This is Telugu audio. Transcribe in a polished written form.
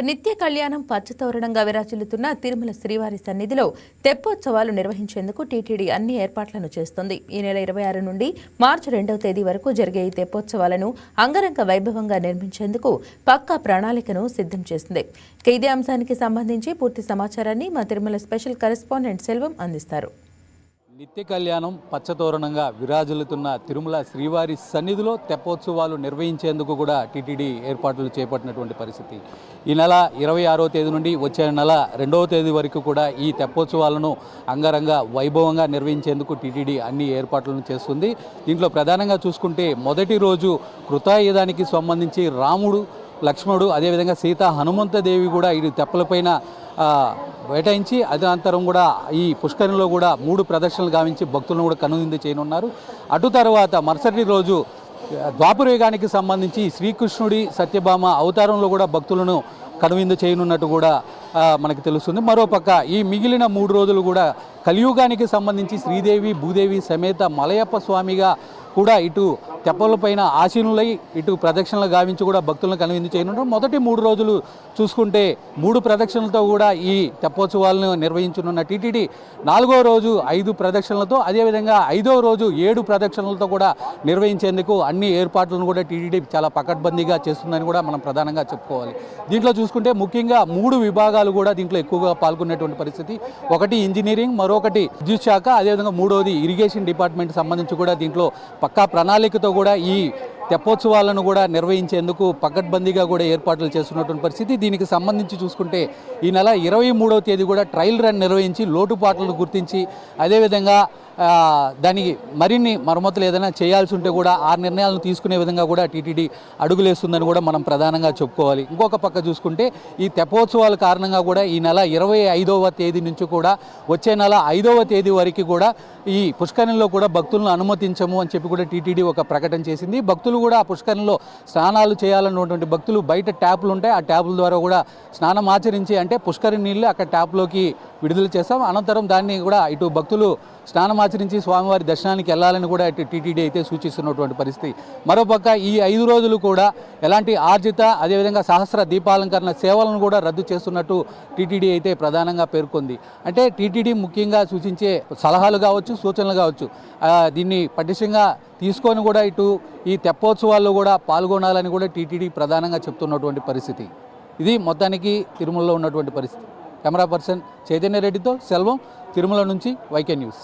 నిత్య కళ్యాణం పచ్చతోరణంగా విరాజిల్లుతున్న తిరుమల శ్రీవారి సన్నిధిలో తెప్పోత్సవాలు నిర్వహించేందుకు టీటీడీ అన్ని ఏర్పాట్లను చేస్తోంది. ఈ నెల 26 నుండి మార్చి 2వ తేదీ వరకు జరిగే ఈ తెప్పోత్సవాలను అంగరంగ వైభవంగా నిర్మించేందుకు పక్కా ప్రణాళికను సిద్ధం చేసింది. ఇదే అంశానికి సంబంధించి పూర్తి సమాచారాన్ని మా తిరుమల స్పెషల్ కరెస్పాండెంట్ సెల్వం అందిస్తారు. నిత్య కళ్యాణం పచ్చతోరణంగా విరాజిల్లుతున్న తిరుమల శ్రీవారి సన్నిధిలో తెప్పోత్సవాలు నిర్వహించేందుకు కూడా టీటీడీ ఏర్పాట్లు చేపట్టినటువంటి పరిస్థితి. ఈ నెల 26వ తేదీ నుండి వచ్చే నెల 2వ తేదీ వరకు కూడా ఈ తెప్పోత్సవాలను అంగరంగ వైభవంగా నిర్వహించేందుకు టీటీడీ అన్ని ఏర్పాట్లను చేస్తుంది. దీంట్లో ప్రధానంగా చూసుకుంటే మొదటి రోజు కృతాయుధానికి సంబంధించి రాముడు, లక్ష్మణుడు, అదేవిధంగా సీత, హనుమంతదేవి కూడా ఈ తెప్పలపైన వేటాయించి అనంతరం కూడా ఈ పుష్కరిణిలో కూడా 3 ప్రదర్శనలు గావించి భక్తులను కూడా కనువిందు చేయనున్నారు. అటు తర్వాత మరుసటి రోజు ద్వాపరయుగానికి సంబంధించి శ్రీకృష్ణుడి సత్యభామ అవతారంలో కూడా భక్తులను కనువిందు చేయనున్నట్టు కూడా మనకు తెలుస్తుంది. మరోపక్క ఈ మిగిలిన 3 రోజులు కూడా కలియుగానికి సంబంధించి శ్రీదేవి, భూదేవి సమేత మలయప్ప స్వామిగా కూడా ఇటు తెప్పలపైన ఆశీనులై ఇటు ప్రదక్షిణలు గావించి కూడా భక్తులను కనువిందు చేయనున్నారు. మొదటి 3 రోజులు చూసుకుంటే 3 ప్రదక్షిణలతో కూడా ఈ తెప్పోత్సవాలను నిర్వహించనున్న టీటీడీ 4వ రోజు 5 ప్రదక్షిణలతో, అదేవిధంగా 5వ రోజు 7 ప్రదక్షిణలతో కూడా నిర్వహించేందుకు అన్ని ఏర్పాట్లను కూడా టీటీడీ చాలా పకడ్బందీగా చేస్తుందని కూడా మనం ప్రధానంగా చెప్పుకోవాలి. దీంట్లో చూసుకుంటే ముఖ్యంగా 3 విభాగాలు కూడా దీంట్లో ఎక్కువగా పాల్గొనేటువంటి పరిస్థితి. ఒకటి ఇంజనీరింగ్, మరొకటి విద్యుత్ శాఖ, అదేవిధంగా 3వది ఇరిగేషన్ డిపార్ట్మెంట్ సంబంధించి కూడా దీంట్లో పక్కా ప్రణాళికతో కూడా ఈ తెప్పోత్సవాలను కూడా నిర్వహించేందుకు పకడ్బందీగా కూడా ఏర్పాట్లు చేస్తున్నటువంటి పరిస్థితి. దీనికి సంబంధించి చూసుకుంటే ఈ నెల 23వ తేదీ కూడా ట్రయల్ రన్ నిర్వహించి లోటుపాట్లను గుర్తించి అదేవిధంగా దానికి మరిన్ని మరమ్మతులు ఏదైనా చేయాల్సి ఉంటే కూడా ఆ నిర్ణయాలను తీసుకునే విధంగా కూడా టీటీడీ అడుగులేస్తుందని కూడా మనం ప్రధానంగా చెప్పుకోవాలి. ఇంకొక పక్క చూసుకుంటే ఈ తెప్పోత్సవాల కారణంగా కూడా ఈ నెల 25వ తేదీ నుంచి కూడా వచ్చే నెల 5వ తేదీ వరకు కూడా ఈ పుష్కరిణిలో కూడా భక్తులను అనుమతించము అని చెప్పి కూడా టీటీడీ ఒక ప్రకటన చేసింది. భక్తులు కూడా ఆ పుష్కరిణిలో స్నానాలు చేయాలన్నటువంటి భక్తులు బయట ట్యాపులు ఉంటాయి, ఆ ట్యాపుల ద్వారా కూడా స్నానం ఆచరించి అంటే పుష్కరిణి నీళ్ళు అక్కడ ట్యాప్లోకి విడుదల చేస్తాం. అనంతరం దాన్ని కూడా ఇటు భక్తులు స్నానం ఆచరించి స్వామివారి దర్శనానికి వెళ్ళాలని కూడా ఇటు టీటీడీ అయితే సూచిస్తున్నటువంటి పరిస్థితి. మరోపక్క ఈ 5 రోజులు కూడా ఎలాంటి ఆర్జిత అదేవిధంగా సహస్ర దీపాలంకరణ సేవలను కూడా రద్దు చేస్తున్నట్టు టీటీడీ అయితే ప్రధానంగా పేర్కొంది. అంటే టీటీడీ ముఖ్యంగా సూచించే సలహాలు కావచ్చు, సూచనలు కావచ్చు, దీన్ని పటిష్టంగా తీసుకొని కూడా ఇటు ఈ తెప్పోత్సవాల్లో కూడా పాల్గొనాలని కూడా టీటీడీ ప్రధానంగా చెప్తున్నటువంటి పరిస్థితి. ఇది మొత్తానికి తిరుమలలో ఉన్నటువంటి పరిస్థితి. కెమెరా పర్సన్ చైతన్య రెడ్డితో సెల్వం, తిరుమల నుంచి వైకే న్యూస్.